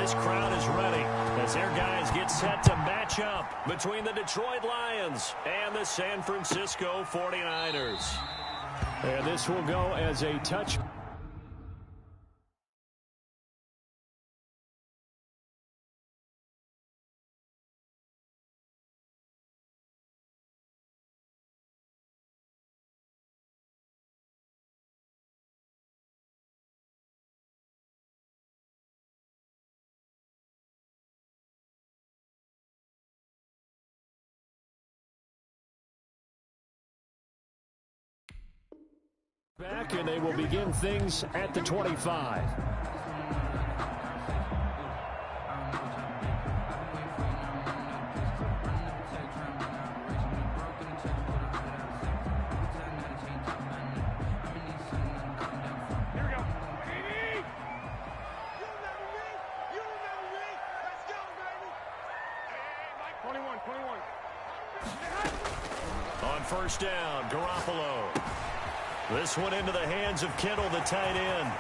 this crowd is ready as their guys get set to match up between the Detroit Lions and the San Francisco 49ers. And this will go as a touch. Back, and they will begin things at the 25. On first down, Garoppolo. This one into the hands of Kittle, the tight end.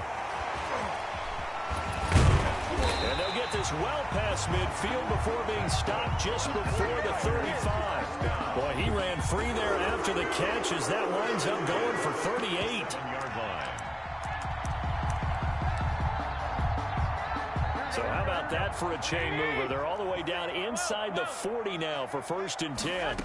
And they'll get this well past midfield before being stopped just before the 35. Boy, he ran free there after the catch as that winds up going for 38. So how about that for a chain mover? They're all the way down inside the 40 now for 1st and 10.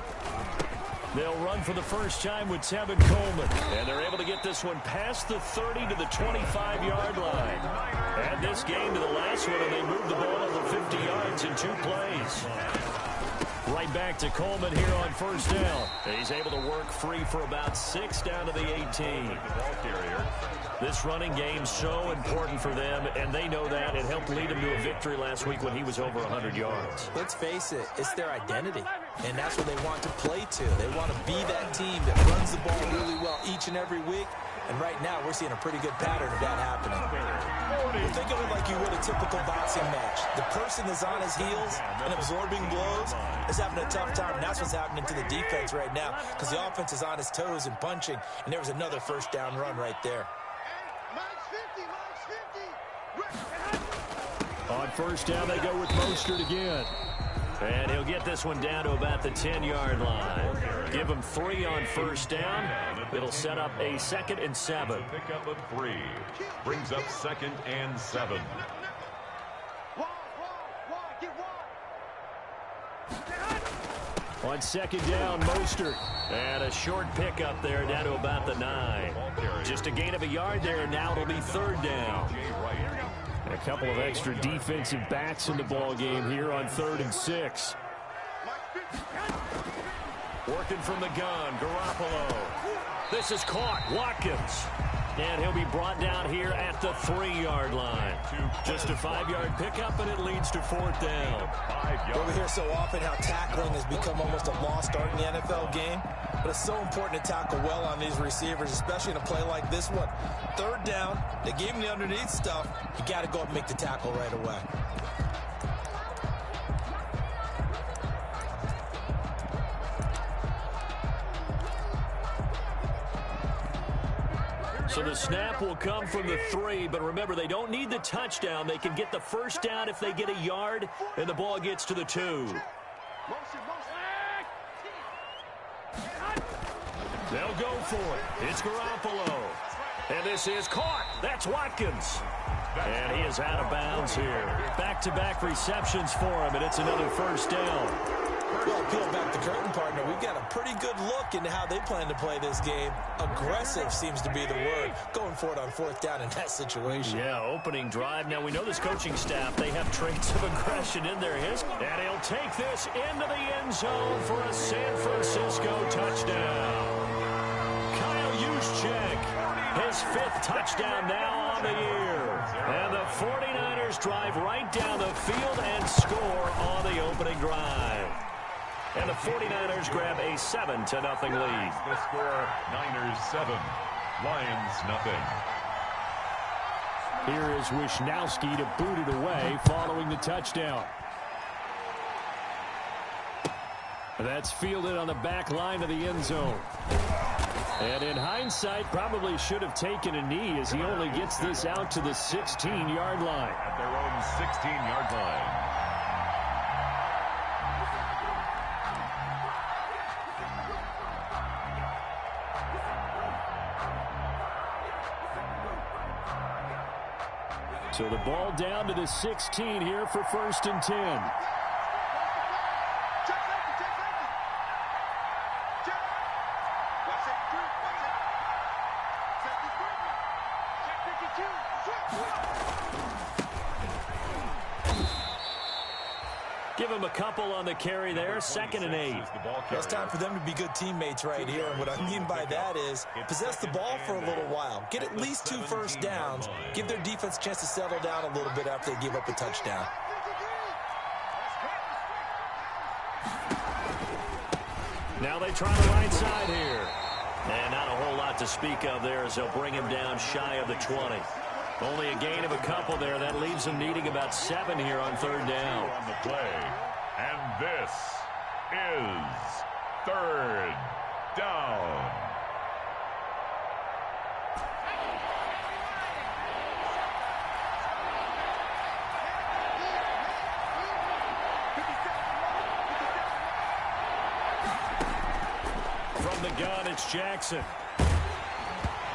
They'll run for the first time with Tevin Coleman. And they're able to get this one past the 30 to the 25-yard line. Add this game to the last one, and they moved the ball over 50 yards in 2 plays. Right back to Coleman here on first down. He's able to work free for about 6 down to the 18. This running game's so important for them, and they know that. It helped lead them to a victory last week when he was over 100 yards. Let's face it, it's their identity, and that's what they want to play to. They want to be that team that runs the ball really well each and every week, and right now we're seeing a pretty good pattern of that happening. Well, think of it like you would a typical boxing match. The person that's on his heels and absorbing blows is having a tough time, and that's what's happening to the defense right now because the offense is on his toes and punching, and there was another first down run right there. On first down, they go with Mostert again. And he'll get this one down to about the 10-yard line. Give him 3 on first down. It'll set up a 2nd and 7. Pickup of 3. Brings up 2nd and 7. On 2nd down, Mostert. And a short pickup there down to about the 9. Just a gain of a yard there, and now it'll be 3rd down. And a couple of extra defensive backs in the ball game here on 3rd and 6. Working from the gun, Garoppolo. This is caught, Watkins. And he'll be brought down here at the 3-yard line. Just a 5-yard pickup, and it leads to 4th down. We hear so often how tackling has become almost a lost art in the NFL game. But it's so important to tackle well on these receivers, especially in a play like this one. 3rd down, they gave him the underneath stuff. You got to go up and make the tackle right away. So the snap will come from the 3, but remember, they don't need the touchdown. They can get the first down if they get a yard, and the ball gets to the 2. They'll go for it. It's Garoppolo. And this is caught. That's Watkins. And he is out of bounds here. Back-to-back receptions for him, and it's another first down. Well, peel back the curtain, partner. We've got a pretty good look into how they plan to play this game. Aggressive seems to be the word. Going for it on 4th down in that situation. Yeah, opening drive. Now, we know this coaching staff, they have traits of aggression in their history. And he'll take this into the end zone for a San Francisco touchdown. Kyle Juszczyk, his 5th touchdown now on the year. And the 49ers drive right down the field and score on the opening drive. And the 49ers grab a 7-0 lead. The score, Niners 7, Lions nothing. Here is Wishnowski to boot it away following the touchdown. That's fielded on the back line of the end zone. And in hindsight, probably should have taken a knee as he only gets this out to the 16-yard line. At their own 16-yard line. So the ball down to the 16 here for 1st and 10. Give him a couple on the carry there, 2nd and 8. It's time for them to be good teammates right here. And what I mean by that is possess the ball for a little while. Get at least 2 first downs. Give their defense a chance to settle down a little bit after they give up a touchdown. Now they try the right side here. And not a whole lot to speak of there as they'll bring him down shy of the 20. Only a gain of a couple there. That leaves them needing about 7 here on 3rd down. On the play. And this is 3rd down. From the gun, it's Jackson.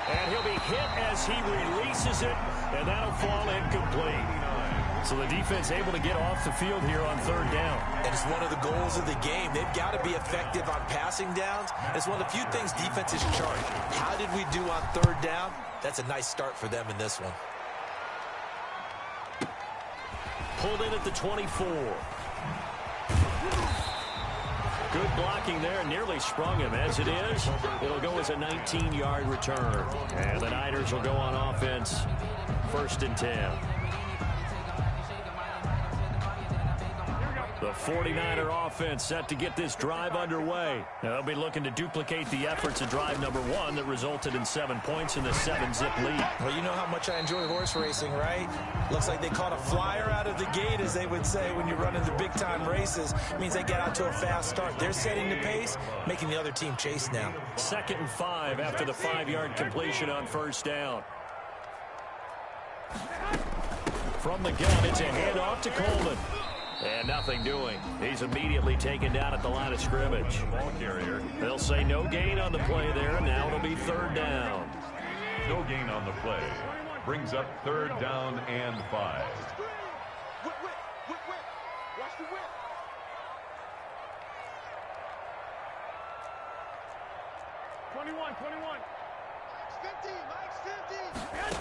And he'll be hit as he releases it, and that'll fall incomplete. So the defense able to get off the field here on 3rd down. And it's one of the goals of the game. They've got to be effective on passing downs. It's one of the few things defense is charged. How did we do on 3rd down? That's a nice start for them in this one. Pulled in at the 24. Good blocking there, nearly sprung him. As it is, it'll go as a 19-yard return. And the Niners will go on offense, 1st and 10. The 49er offense set to get this drive underway. Now, they'll be looking to duplicate the efforts of drive number 1 that resulted in 7 points in the 7-zip lead. Well, you know how much I enjoy horse racing, right? Looks like they caught a flyer out of the gate, as they would say when you run into big-time races. It means they get out to a fast start. They're setting the pace, making the other team chase now. 2nd and 5 after the 5-yard completion on 1st down. From the gun, it's a handoff to Coleman. And nothing doing. He's immediately taken down at the line of scrimmage. Ball carrier. They'll say no gain on the play there. Now it'll be 3rd down. No gain on the play. Brings up 3rd down and 5. Watch the whip. 21. 50. Mike's 50.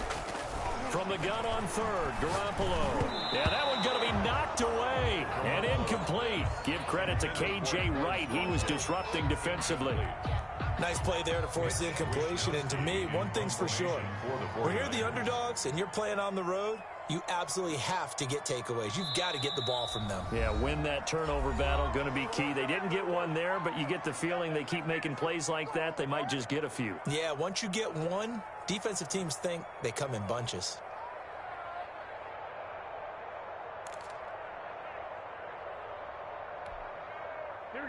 From the gun on 3rd, Garoppolo. Yeah, that one going to be knocked away and incomplete. Give credit to K.J. Wright. He was disrupting defensively. Nice play there to force the incompletion. And to me, one thing's for sure. When you're the underdogs and you're playing on the road, you absolutely have to get takeaways. You've got to get the ball from them. Yeah, win that turnover battle, going to be key. They didn't get one there, but you get the feeling they keep making plays like that, they might just get a few. Yeah, once you get one, defensive teams think they come in bunches.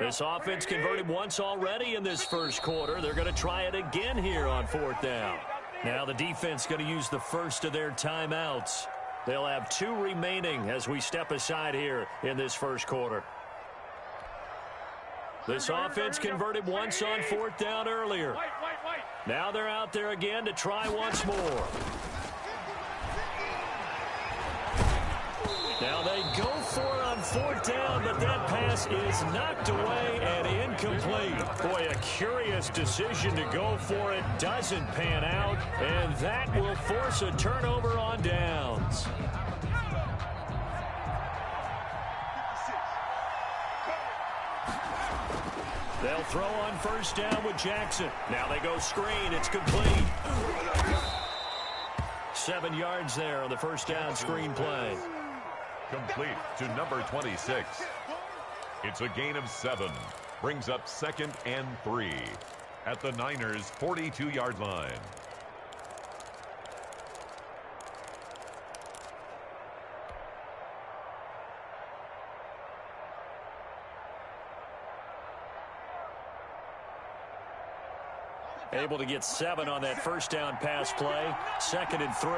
This offense converted once already in this 1st quarter. They're going to try it again here on 4th down. Now the defense going to use the first of their timeouts. They'll have 2 remaining as we step aside here in this 1st quarter. This offense converted once on 4th down earlier. Now they're out there again to try once more. Now they go for it on 4th down, but that pass is knocked away and incomplete. Boy, a curious decision to go for it. Doesn't pan out, and that will force a turnover on downs. They'll throw on 1st down with Jackson. Now they go screen. It's complete. 7 yards there on the 1st down screen play. Complete to number 26. It's a gain of 7. Brings up 2nd and 3 at the Niners' 42-yard line. Able to get 7 on that first down pass play. 2nd and 3.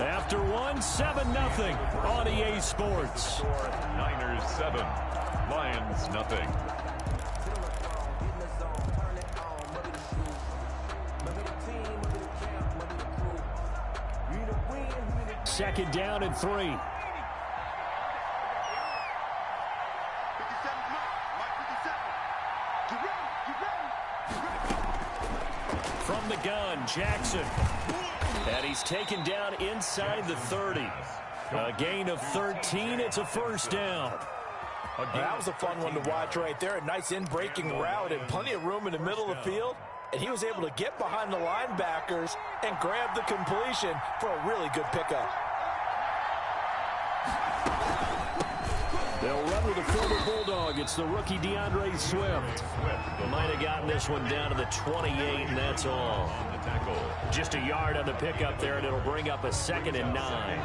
After 1, 7-0 on EA Sports. Niners 7, Lions nothing. Second down and 3. From the gun, Jackson. And he's taken down inside the 30. A gain of 13. It's a first down. That was a fun one to watch right there. A nice in-breaking route and plenty of room in the middle of the field. And he was able to get behind the linebackers and grab the completion for a really good pickup. They'll run with a former Bulldog. It's the rookie DeAndre Swift. Might have gotten this one down to the 28, and that's all. Just a yard on the pickup there, and it'll bring up a 2nd and 9.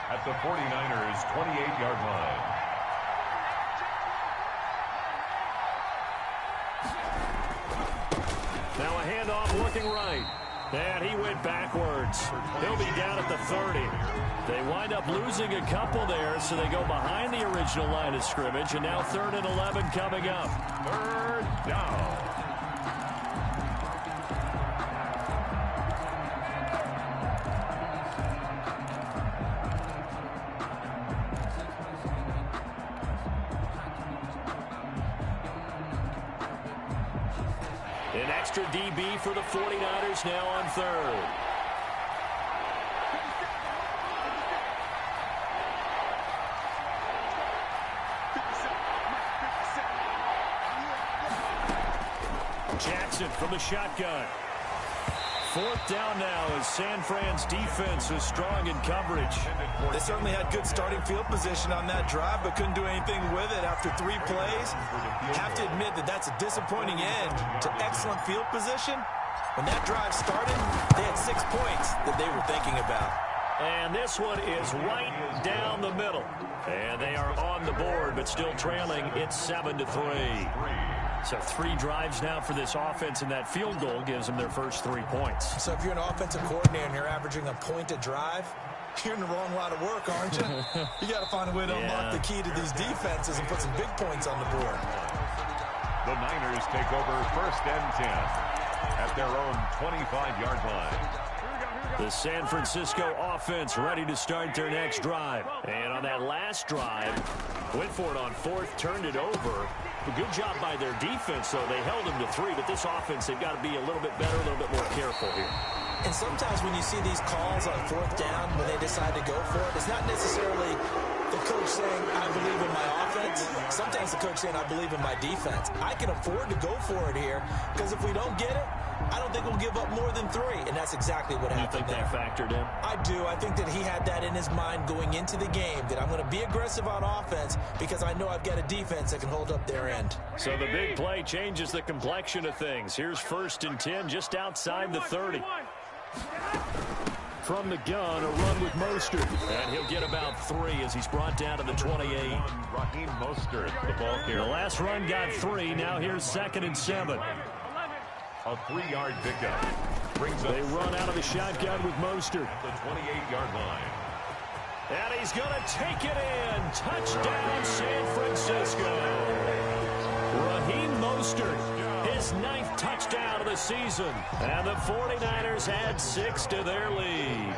At the 49ers' 28-yard line. Now a handoff working right. And he went backwards. He'll be down at the 30. They wind up losing a couple there, so they go behind the original line of scrimmage, and now 3rd and 11 coming up. 3rd down. An extra DB for the 49ers now on 3rd. Jackson from the shotgun. 4th down now as San Fran's defense is strong in coverage. They certainly had good starting field position on that drive, but couldn't do anything with it after 3 plays. Have to admit that that's a disappointing end to excellent field position. When that drive started, they had 6 points that they were thinking about. And this one is right down the middle. And they are on the board, but still trailing. It's 7-3. So 3 drives now for this offense, and that field goal gives them their first 3 points. So if you're an offensive coordinator and you're averaging a point a drive, you're in the wrong line of work, aren't you? You got to find a way to unlock the key to these defenses and put some big points on the board. The Niners take over 1st and 10 at their own 25-yard line. The San Francisco offense ready to start their next drive. And on that last drive, went for it on 4th, turned it over. A good job by their defense, though. They held them to 3, but this offense, they've got to be a little bit better, a little bit more careful here. And sometimes when you see these calls on 4th down, when they decide to go for it, it's not necessarily the coach saying, I believe in my offense. Sometimes the coach saying, I believe in my defense. I can afford to go for it here, because if we don't get it, I don't think we'll give up more than 3, and that's exactly what happened there. You think that factored in? I do. I think that he had that in his mind going into the game, that I'm going to be aggressive on offense because I know I've got a defense that can hold up their end. So the big play changes the complexion of things. Here's 1st and 10 just outside the 30. From the gun, a run with Mostert. And he'll get about 3 as he's brought down to the 28. Raheem Mostert, the ball carrier. The last run got 3. Now here's 2nd and 7. A 3-yard pickup. They run out of the shotgun with Mostert. At the 28-yard line. And he's going to take it in. Touchdown, San Francisco. Raheem Mostert, his 9th touchdown of the season. And the 49ers add 6 to their lead.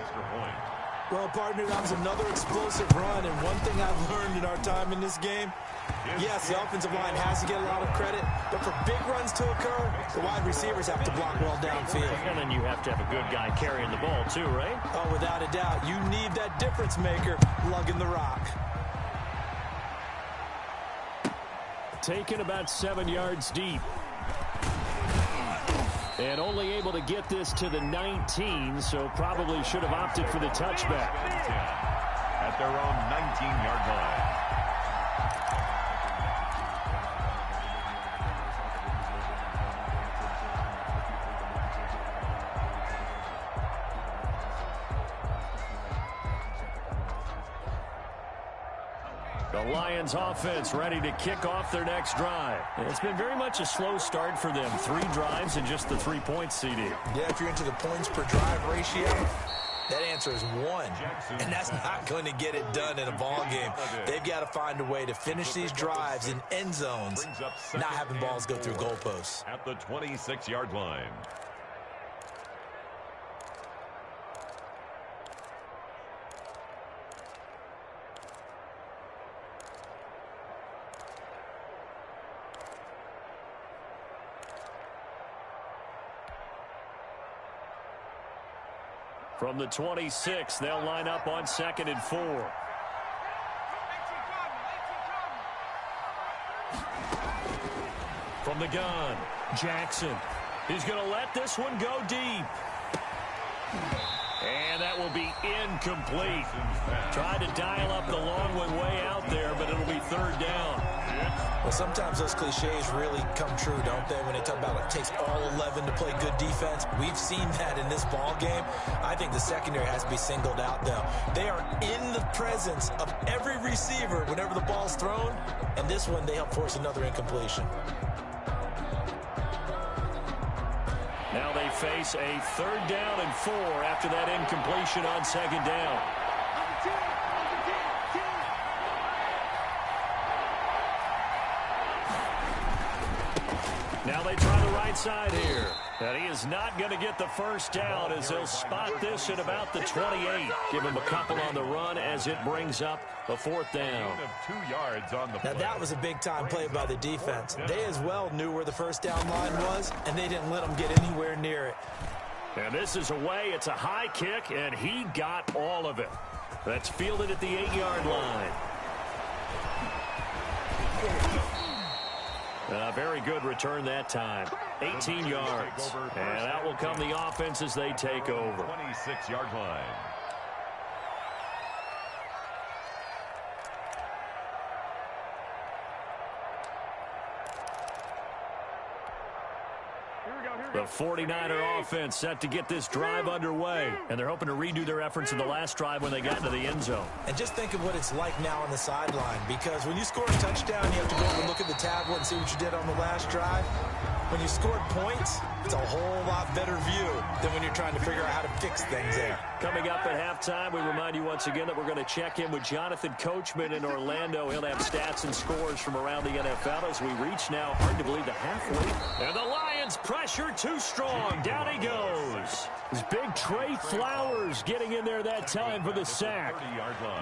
Well, partner, that was another explosive run, and one thing I've learned in our time in this game, yes, the offensive line has to get a lot of credit, but for big runs to occur, the wide receivers have to block well downfield. And then you have to have a good guy carrying the ball too, right? Oh, without a doubt. You need that difference maker lugging the rock. Taken about 7 yards deep. And only able to get this to the 19, so probably should have opted for the touchback. At their own 19-yard line. The Lions offense ready to kick off their next drive. It's been very much a slow start for them. 3 drives and just the 3 points, CD. Yeah, if you're into the points per drive ratio, that answer is 1. And that's not going to get it done in a ball game. They've got to find a way to finish these drives in end zones, not having balls go through goalposts. At the 26-yard line. From the 26, they'll line up on 2nd and 4. From the gun, Jackson. He's going to let this one go deep. And that will be incomplete. Tried to dial up the long one way out there, but it'll be 3rd down. Well, sometimes those cliches really come true, don't they? When they talk about it takes all 11 to play good defense. We've seen that in this ball game. I think the secondary has to be singled out, though. They are in the presence of every receiver whenever the ball's thrown. And this one, they help force another incompletion. Now they face a 3rd down and 4 after that incompletion on 2nd down. Now they try the right side here. And he is not going to get the 1st down as they'll spot this at about the 28. Give him a couple on the run as it brings up a 4th down. 2 yards on the play. Now that was a big-time play by the defense. They as well knew where the 1st down line was, and they didn't let them get anywhere near it. And this is away. It's a high kick, and he got all of it. That's fielded at the 8-yard line. A very good return that time. 18 yards. And that will come the offense as they take over. 26-yard line. The 49er offense set to get this drive underway. And they're hoping to redo their efforts in the last drive when they got into the end zone. And just think of what it's like now on the sideline. Because when you score a touchdown, you have to go over and look at the tablet and see what you did on the last drive. When you scored points, it's a whole lot better view than when you're trying to figure out how to fix things there. Coming up at halftime, we remind you once again that we're going to check in with Jonathan Coachman in Orlando. He'll have stats and scores from around the NFL as we reach now, hard to believe, the halfway. And the Lions pressure too strong. Down he goes. This big Trey Flowers getting in there that time for the sack.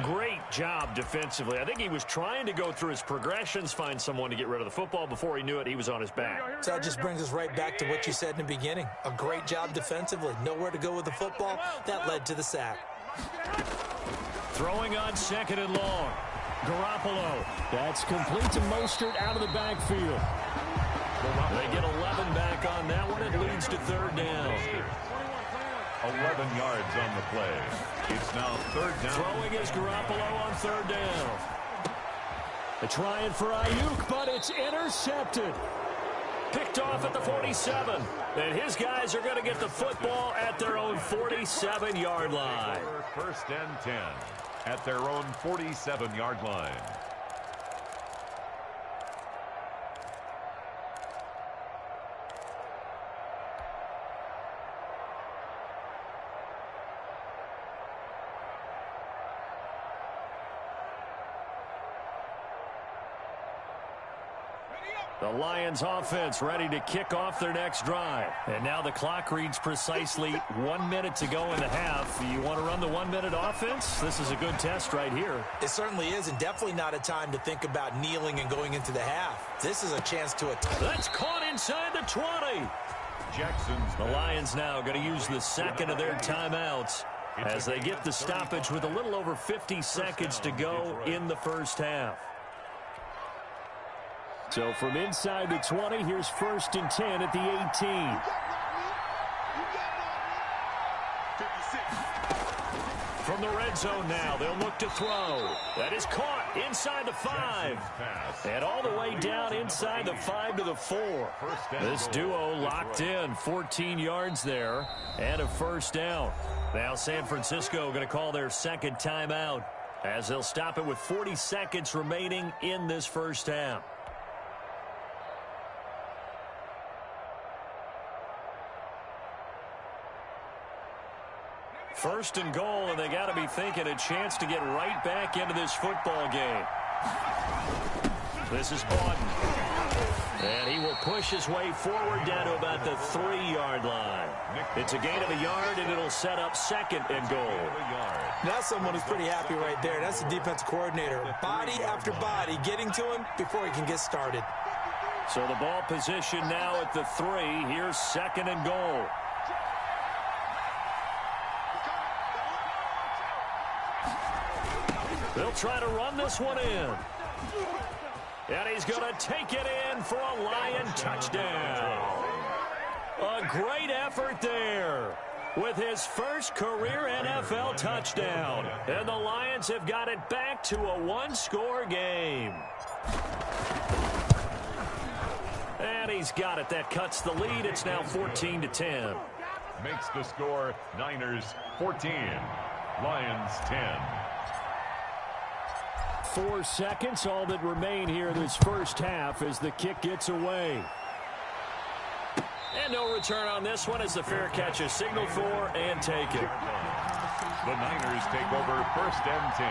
Great job defensively. I think he was trying to go through his progressions, find someone to get rid of the football. Before he knew it, he was on his back. So that just brings us right back to what you said in the beginning. A great job defensively. Nowhere to go with the football. That led to the sack. Throwing on 2nd and long. Garoppolo. That's complete to Mostert out of the backfield. They get 11 back on that one. It leads to 3rd down. 11 yards on the play. It's now 3rd down. Throwing is Garoppolo on 3rd down. They're trying for Ayuk, but it's intercepted. Picked off at the 47. And his guys are going to get the football at their own 47-yard line. 1st and 10 at their own 47-yard line. The Lions offense ready to kick off their next drive. And now the clock reads precisely 1 minute to go in the half. You want to run the 1 minute offense? This is a good test right here. It certainly is, and definitely not a time to think about kneeling and going into the half. This is a chance to attack. That's caught inside the 20. The Lions now going to use the 2nd of their timeouts as they get the stoppage with a little over 50 seconds to go in the first half. So from inside the 20, here's 1st and 10 at the 18. From the red zone now, they'll look to throw. That is caught inside the 5. And all the way down inside the 5 to the 4. This duo locked in, 14 yards there, and a 1st down. Now San Francisco going to call their 2nd timeout. as they'll stop it with 40 seconds remaining in this first half. First and goal, and they got to be thinking a chance to get right back into this football game. This is Bawden. And he will push his way forward down to about the 3-yard line. It's a gain of a yard, and it'll set up second and goal. That's someone who's pretty happy right there. That's the defensive coordinator. Body after body getting to him before he can get started. So the ball position now at the 3. Here's second and goal. They'll try to run this one in. And he's going to take it in for a Lion touchdown. A great effort there with his first career NFL touchdown. And the Lions have got it back to a one-score game. And he's got it. That cuts the lead. It's now 14-10. Makes the score Niners 14, Lions 10. 4 seconds, all that remain here this first half as the kick gets away. And no return on this one as the fair catch is signaled for and taken. The Niners take over first and 10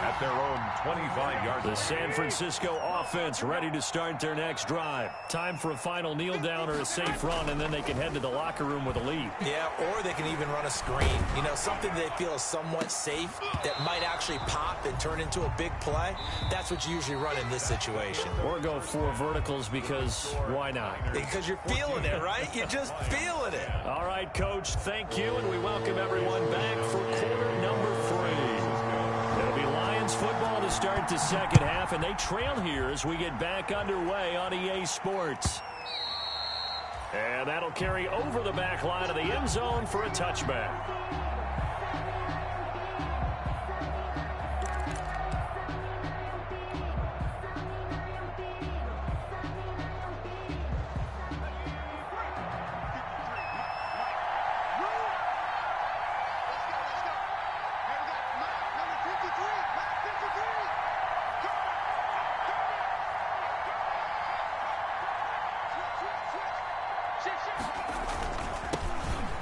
at their own 25-yard line. The San Francisco offense ready to start their next drive. Time for a final kneel down or a safe run, and then they can head to the locker room with a lead. Yeah, or they can even run a screen. You know, something they feel is somewhat safe that might actually pop and turn into a big play. That's what you usually run in this situation. Or go 4 verticals because why not? Because you're feeling it, right? You're just feeling it. All right, Coach, thank you, and we welcome everyone back for quarter number 3. It'll be Lions football to start the second half, and they trail here as we get back underway on EA Sports. And that'll carry over the back line of the end zone for a touchback.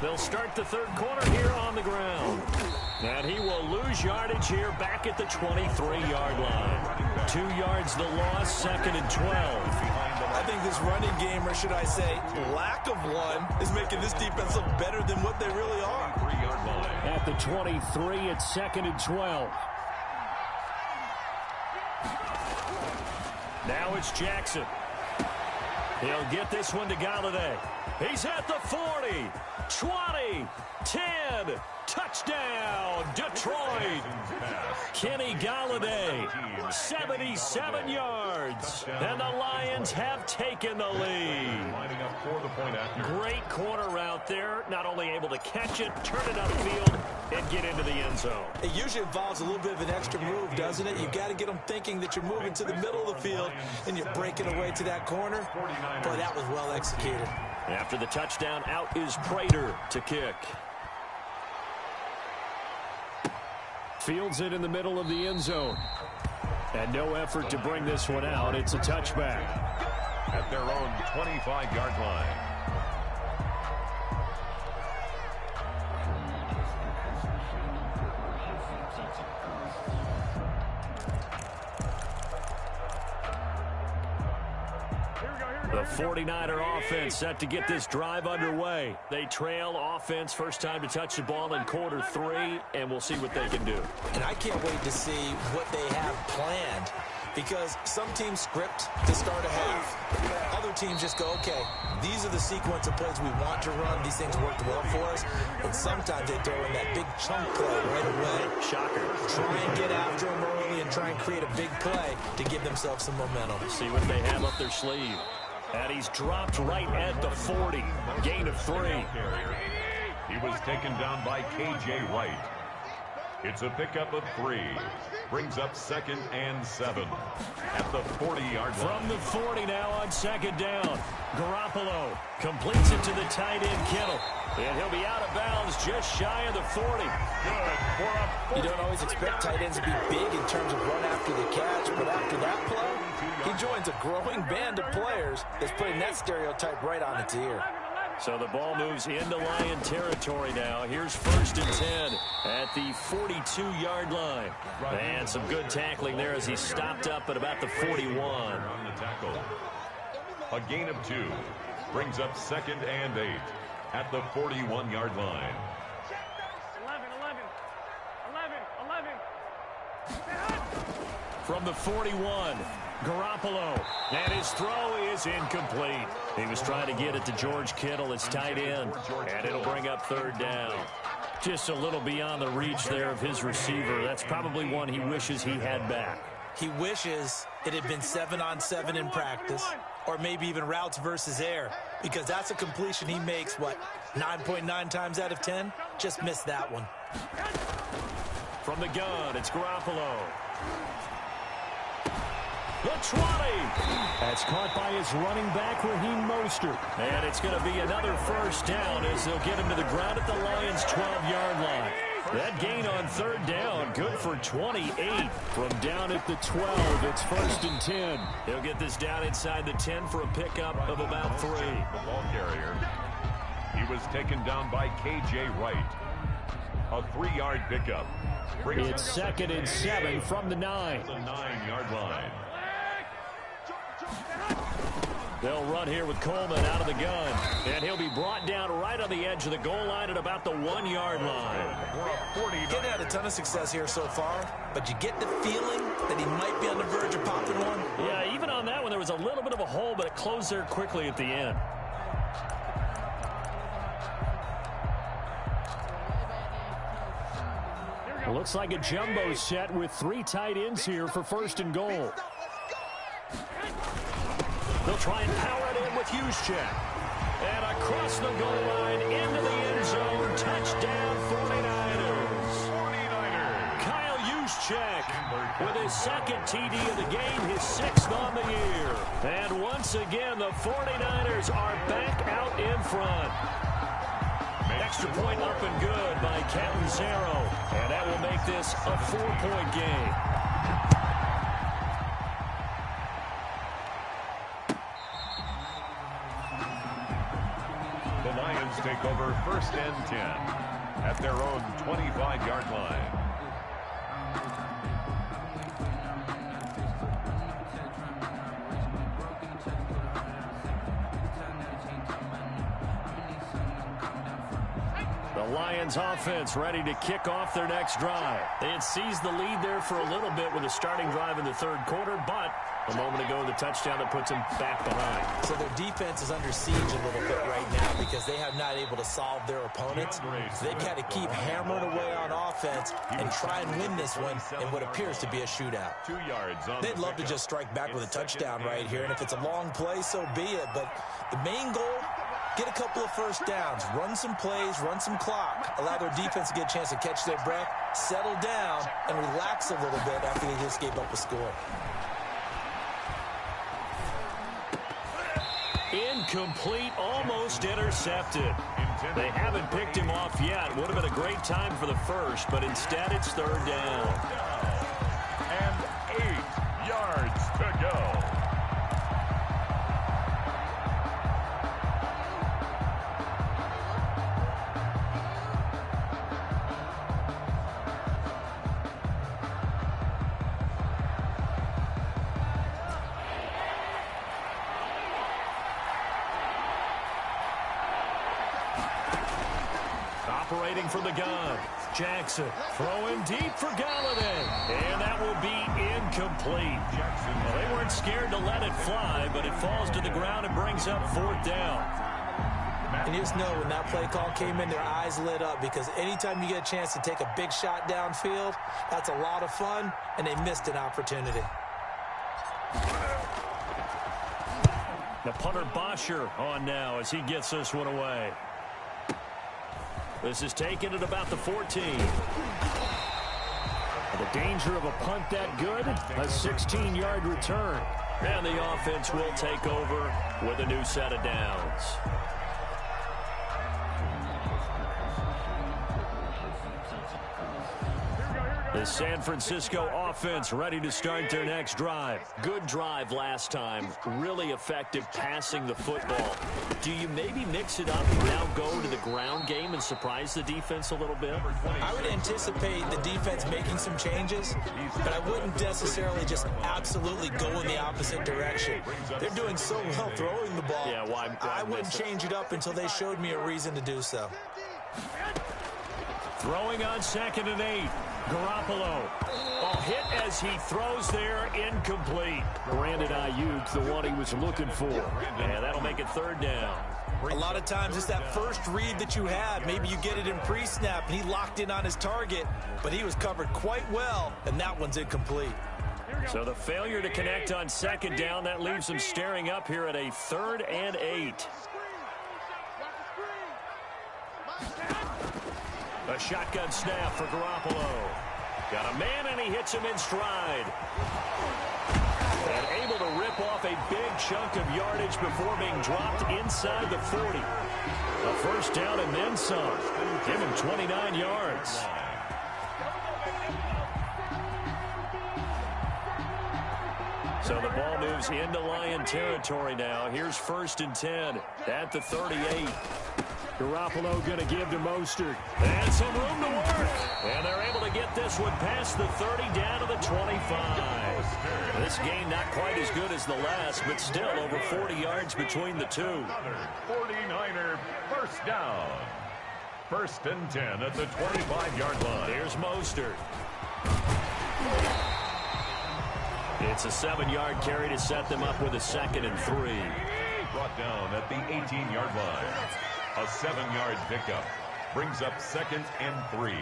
They'll start the third quarter here on the ground. And he will lose yardage here back at the 23-yard line. 2 yards the loss, second and 12. I think this running game, or should I say lack of one, is making this defense look better than what they really are. 3-yard line. At the 23, it's second and 12. Now it's Jackson. He'll get this one to Galladay. He's at the 40, 20, 10, touchdown, Detroit. Kenny Galladay, 77 yards, and the Lions have taken the lead. Lining up for the point after. Great corner route there, not only able to catch it, turn it upfield, and get into the end zone. It usually involves a little bit of an extra move, doesn't it? You've got to get them thinking that you're moving to the middle of the field, and you're breaking away to that corner. Boy, that was well executed. After the touchdown, out is Prater to kick. Fields it in the middle of the end zone. And no effort to bring this one out. It's a touchback. At their own 25-yard line. The 49er offense set to get this drive underway. They trail offense, first time to touch the ball in quarter 3, and we'll see what they can do. And I can't wait to see what they have planned, because some teams script to start a half. Other teams just go, okay, these are the sequence of plays we want to run. These things worked well for us. And sometimes they throw in that big chunk play right away. Shocker. Try and get after them early and try and create a big play to give themselves some momentum. See what they have up their sleeve. And he's dropped right at the 40. Gain of 3. He was taken down by K.J. Wright. It's a pickup of 3. Brings up 2nd and 7 at the 40-yard line. From the 40 now on 2nd down. Garoppolo completes it to the tight end, Kittle. And he'll be out of bounds just shy of the 40. You don't always expect tight ends to be big in terms of run after the catch, but after that play, he joins a growing band of players that's putting that stereotype right on its ear. So the ball moves into Lion territory now. Here's 1st and 10 at the 42-yard line. And some good tackling there as he stopped up at about the 41. On the tackle. A gain of 2. Brings up 2nd and 8 at the 41-yard line. 11. From the 41, Garoppolo. And his throw is incomplete. He was trying to get it to George Kittle, his tight end. And it'll bring up 3rd down. Just a little beyond the reach there of his receiver. That's probably one he wishes he had back. He wishes it had been 7-on-7 in practice, or maybe even routes versus air, because that's a completion he makes, 9.9 times out of 10? Just missed that one. From the gun, it's Garoppolo. The 20. That's caught by his running back, Raheem Mostert. And it's going to be another 1st down as they'll get him to the ground at the Lions' 12-yard line. That gain on 3rd down, good for 28. From down at the 12, it's 1st and 10. He'll get this down inside the 10 for a pickup of about 3. The ball carrier. He was taken down by K.J. Wright. A 3-yard pickup. It's 2nd and 7 from the 9. The 9-yard line. They'll run here with Coleman out of the gun. And he'll be brought down right on the edge of the goal line at about the 1-yard line. He's had a ton of success here so far, but you get the feeling that he might be on the verge of popping one. Yeah, even on that one, there was a little bit of a hole, but it closed there quickly at the end. Looks like a jumbo set with 3 tight ends here for 1st and goal. They'll try and power it in with Juszczyk. And across the goal line into the end zone. Touchdown 49ers. Kyle Juszczyk with his 2nd TD of the game, his 6th on the year. And once again, the 49ers are back out in front. Extra point up and good by Catanzaro. And that will make this a 4-point game. The Lions take over 1st and 10 at their own 25-yard line. The Lions offense ready to kick off their next drive. They had seized the lead there for a little bit with a starting drive in the 3rd quarter, but a moment ago the touchdown that puts them back behind. So their defense is under siege a little bit right now because they have not able to solve their opponents. So they've got to keep hammering away on offense and try and win this one in what appears to be a shootout. 2 yards on They'd love to just strike back with a touchdown right here, and if it's a long play, so be it. But the main goal, get a couple of 1st downs, run some plays, run some clock, allow their defense to get a chance to catch their breath, settle down, and relax a little bit after they just gave up a score. Incomplete, almost intercepted. They haven't picked him off yet. Would have been a great time for the 1st, but instead it's 3rd down. And 8 yards to go. Operating from the gun. Jackson throwing deep for Galladay. And that will be incomplete. Well, they weren't scared to let it fly, but it falls to the ground and brings up 4th down. And you just know when that play call came in, their eyes lit up because anytime you get a chance to take a big shot downfield, that's a lot of fun, and they missed an opportunity. The punter Bosher on now as he gets this one away. This is taken at about the 14. The danger of a punt that good, a 16-yard return. And the offense will take over with a new set of downs. The San Francisco offense ready to start their next drive. Good drive last time. Really effective passing the football. Do you maybe mix it up and now go to the ground game and surprise the defense a little bit? I would anticipate the defense making some changes, but I wouldn't necessarily just absolutely go in the opposite direction. They're doing so well throwing the ball. Yeah, why I wouldn't change it up until they showed me a reason to do so. Throwing on 2nd and 8. Garoppolo. A hit as he throws there, incomplete. Brandon Ayuk, the one he was looking for. And that'll make it 3rd down. A lot of times it's that first read that you had. Maybe you get it in pre-snap and he locked in on his target, but he was covered quite well, and that one's incomplete. So the failure to connect on 2nd down, that leaves him staring up here at a 3rd and 8. A shotgun snap for Garoppolo. Got a man, and he hits him in stride. And able to rip off a big chunk of yardage before being dropped inside the 40. A 1st down and then some. Give him 29 yards. So the ball moves into Lion territory now. Here's 1st and 10 at the 38. Garoppolo going to give to Mostert. And some room to work. And they're able to get this one past the 30 down to the 25. This game not quite as good as the last, but still over 40 yards between the two. 49er 1st down. 1st and 10 at the 25-yard line. Here's Mostert. It's a 7-yard carry to set them up with a 2nd and 3. Brought down at the 18-yard line. A 7-yard pickup brings up 2nd and 3.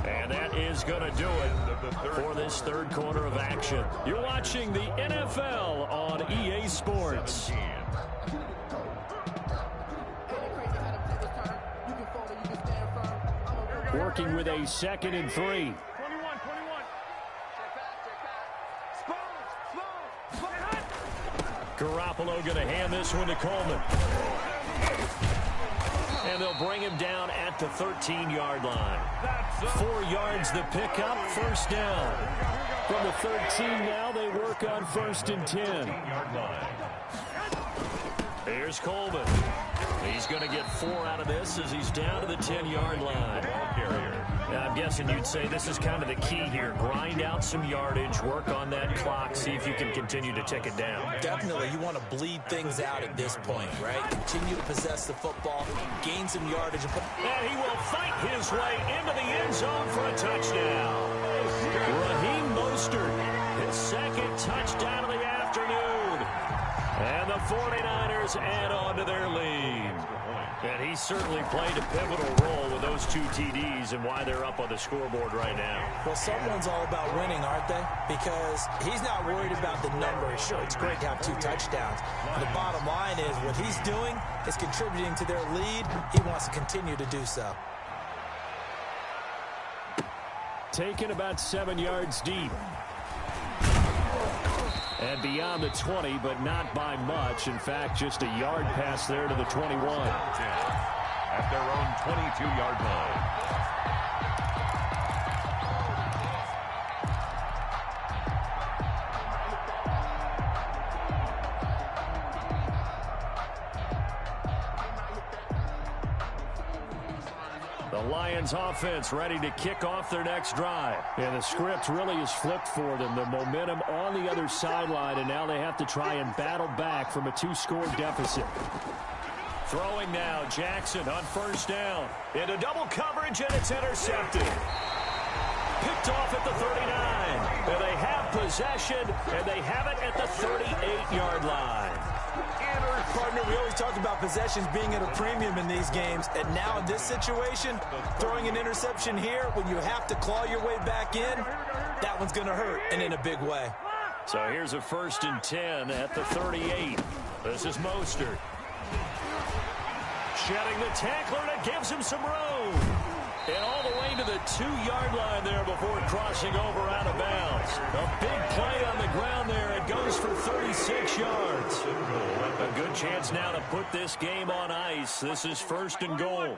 And that is going to do it for this 3rd quarter of action. You're watching the NFL on EA Sports. Working with a 2nd and 3. 21. Garoppolo going to hand this one to Coleman. And they'll bring him down at the 13-yard line. 4 yards the pickup, 1st down. From the 13 now, they work on 1st and 10. Here's Coleman. He's going to get 4 out of this as he's down to the 10-yard line. Now, I'm guessing you'd say this is kind of the key here. Grind out some yardage, work on that clock, see if you can continue to tick it down. Definitely, you want to bleed things out at this point, right? Continue to possess the football, gain some yardage. And he will fight his way into the end zone for a touchdown. Raheem Mostert, his 2nd touchdown of the afternoon. And the 49ers add on to their lead. And he certainly played a pivotal role with those 2 TDs and why they're up on the scoreboard right now. Well, someone's all about winning, aren't they? Because he's not worried about the numbers. Sure, it's great to have 2 touchdowns. But the bottom line is what he's doing is contributing to their lead. He wants to continue to do so. Taken about 7 yards deep. And beyond the 20, but not by much. In fact, just a yard pass there to the 21. At their own 22-yard line. The Lions offense ready to kick off their next drive. And the script really is flipped for them. The momentum on the other sideline, and now they have to try and battle back from a 2-score deficit. Throwing now, Jackson on 1st down. Into double coverage, and it's intercepted. Picked off at the 39. And they have possession, and they have it at the 38-yard line. Partner, we always talk about possessions being at a premium in these games, and now in this situation, throwing an interception here when you have to claw your way back in, that one's going to hurt, and in a big way. So here's a 1st and 10 at the 38. This is Mostert. Shedding the tackler, and it gives him some room. And all the way to the 2-yard line there before crossing over out of bounds. A big play on the ground there. It goes for 36 yards. A good chance now to put this game on ice. This is 1st and goal.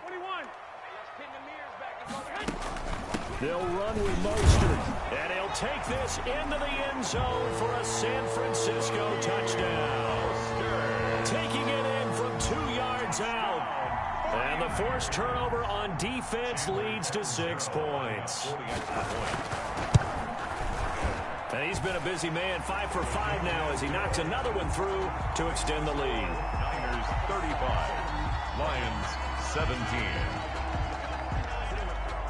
They'll run with Mostert. And he'll take this into the end zone for a San Francisco touchdown. Taking it in from 2 yards out. And the forced turnover on defense leads to 6 points. And he's been a busy man, 5 for 5 now as he knocks another one through to extend the lead. Niners 35, Lions 17.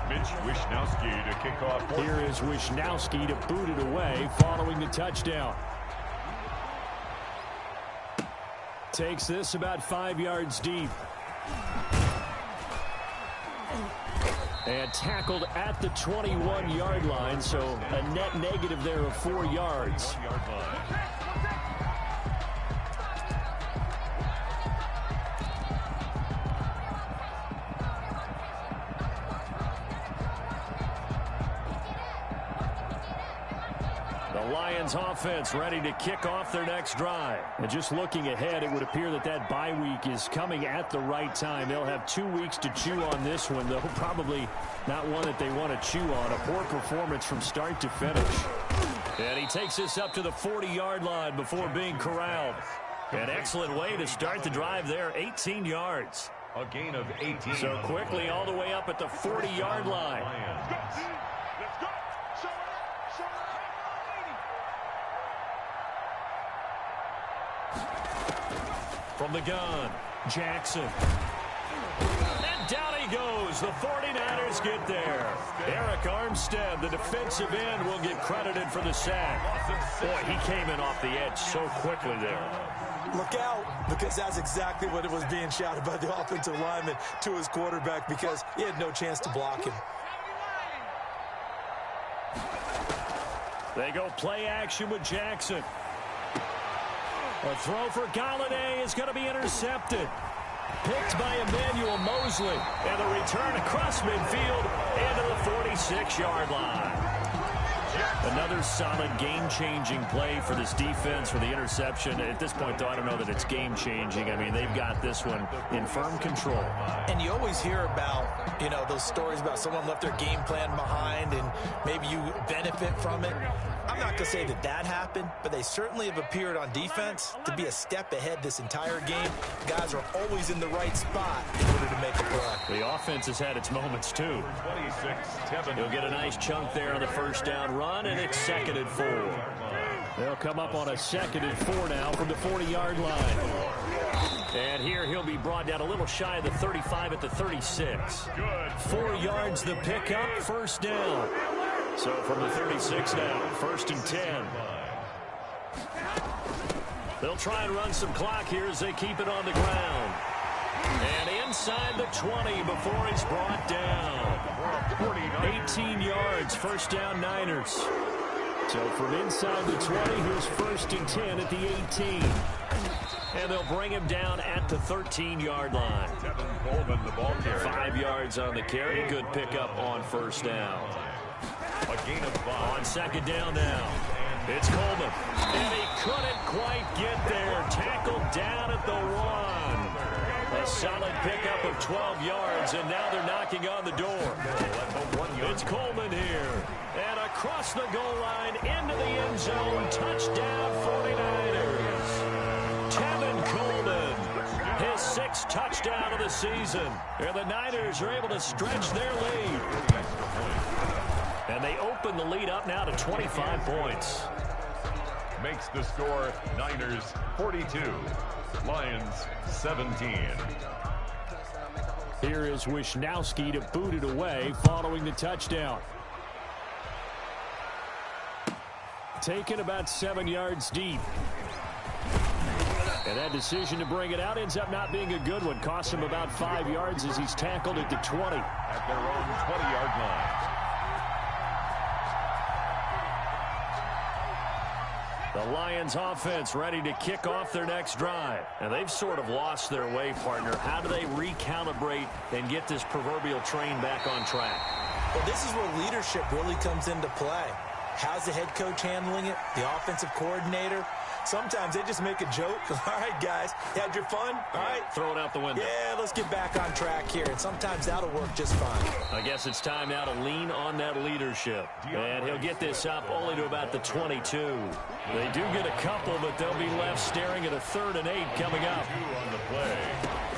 Mitch Wishnowsky to kick off. Here is Wishnowsky to boot it away following the touchdown. Takes this about 5 yards deep. And tackled at the 21-yard line, so a net negative there of 4 yards. The Lions offense ready to kick off their next drive. And just looking ahead, it would appear that that bye week is coming at the right time. They'll have 2 weeks to chew on this one, though probably not one that they want to chew on. A poor performance from start to finish. And he takes this up to the 40-yard line before being corralled. An excellent way to start the drive there, 18 yards. A gain of 18. So quickly all the way up at the 40-yard line. From the gun, Jackson. And down he goes. The 49ers get there. Eric Armstead, the defensive end, will get credited for the sack. Boy, he came in off the edge so quickly there. Look out, because that's exactly what it was being shouted by the offensive lineman to his quarterback because he had no chance to block him. They go play action with Jackson. A throw for Galladay is going to be intercepted. Picked by Emmanuel Mosley. And the return across midfield into the 46-yard line. Another solid game-changing play for this defense for the interception. At this point, though, I don't know that it's game-changing. I mean, they've got this one in firm control. And you always hear about, you know, those stories about someone left their game plan behind and maybe you benefit from it. I'm not going to say that that happened, but they certainly have appeared on defense to be a step ahead this entire game. Guys are always in the right spot in order to make a play. The offense has had its moments, too. He'll get a nice chunk there on the first down run, and it's 2nd and 4. They'll come up on a 2nd and 4 now from the 40-yard line. And here he'll be brought down a little shy of the 35 at the 36. 4 yards the pickup, first down. So from the 36 now, 1st and 10. They'll try and run some clock here as they keep it on the ground. And inside the 20 before he's brought down. 18 yards, first down Niners. So from inside the 20, here's 1st and 10 at the 18. And they'll bring him down at the 13-yard line. 5 yards on the carry. Good pickup on first down. A gain of 5. On 2nd down now. It's Coleman. And he couldn't quite get there. Tackled down at the 1. A solid pickup of 12 yards, and now they're knocking on the door. It's Coleman here. And across the goal line into the end zone. Touchdown 49ers. Tevin Coleman. His 6th touchdown of the season. And the Niners are able to stretch their lead. And they open the lead up now to 25 points. Makes the score Niners 42, Lions 17. Here is Wishnowsky to boot it away following the touchdown. Taken about 7 yards deep. And that decision to bring it out ends up not being a good one. Costs him about 5 yards as he's tackled at the 20. At their own 20-yard line. The Lions offense ready to kick off their next drive. And they've sort of lost their way, partner. How do they recalibrate and get this proverbial train back on track? Well, this is where leadership really comes into play. How's the head coach handling it? The offensive coordinator? Sometimes they just make a joke. All right, guys, you had your fun? All right. Throw it out the window. Yeah, let's get back on track here. And sometimes that'll work just fine. I guess it's time now to lean on that leadership. And he'll get this up only to about the 22. They do get a couple, but they'll be left staring at a 3rd and 8 coming up. On the play.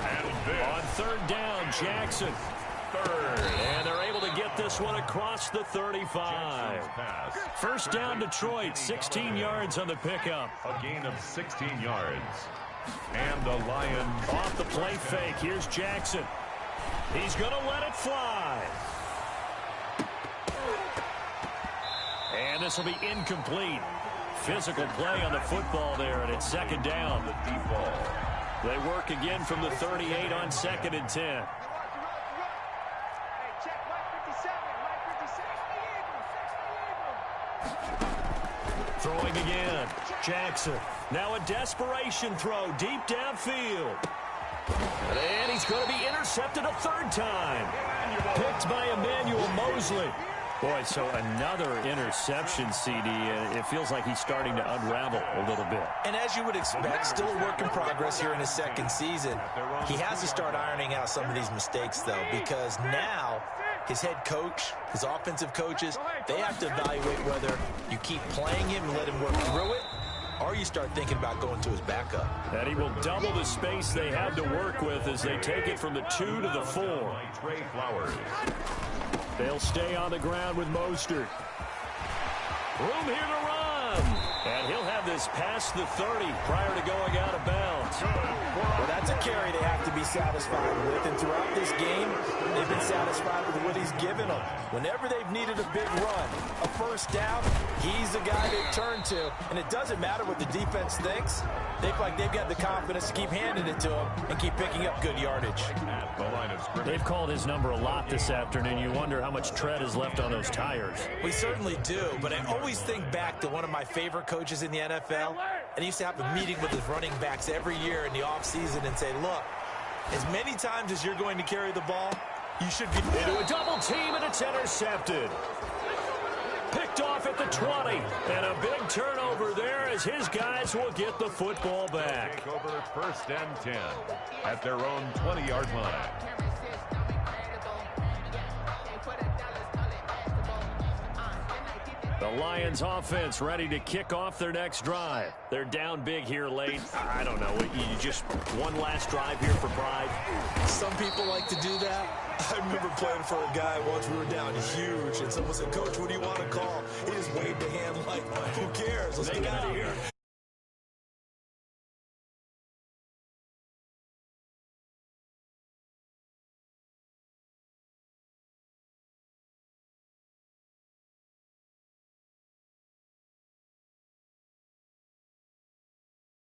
And On 3rd down, Jackson. And they're able to get this one across the 35. First down, Detroit, 16 yards on the pickup. A gain of 16 yards. And the Lions off the play fake. Here's Jackson. He's going to let it fly. And this will be incomplete. Physical play on the football there, and it's 2nd down. The deep ball. They work again from the 38 on 2nd and 10. Throwing again. Jackson. Now a desperation throw deep downfield. And he's going to be intercepted a 3rd time. Picked by Emmanuel Mosley. Boy, so another interception, CD. It feels like he's starting to unravel a little bit. And as you would expect, still a work in progress here in his 2nd season. He has to start ironing out some of these mistakes, though, because now his head coach, his offensive coaches, they have to evaluate whether you keep playing him and let him work through it, or you start thinking about going to his backup. And he will double the space they have to work with as they take it from the 2 to the 4. Trey Flowers. They'll stay on the ground with Mostert. Room here to run. And he'll have this past the 30 prior to going out of bounds. Well, that's a carry they have to be satisfied with. And throughout this game, they've been satisfied with what he's given them. Whenever they've needed a big run, a 1st down, he's the guy they turn to. And it doesn't matter what the defense thinks. They feel like they've got the confidence to keep handing it to him and keep picking up good yardage. They've called his number a lot this afternoon. You wonder how much tread is left on those tires. We certainly do, but I always think back to one of my favorite coaches in the NFL, and he used to have a meeting with his running backs every year in the offseason and say, look, as many times as you're going to carry the ball, you should be into a double team, and it's intercepted. Picked off at the 20, and a big turnover there as his guys will get the football back. Take over 1st and 10 at their own 20-yard line. The Lions offense ready to kick off their next drive. They're down big here late. I don't know. You just one last drive here for pride. Some people like to do that. I remember playing for a guy once. We were down huge, and someone said, Coach, what do you want to call? He just waved a hand like, who cares? Let's get out of here.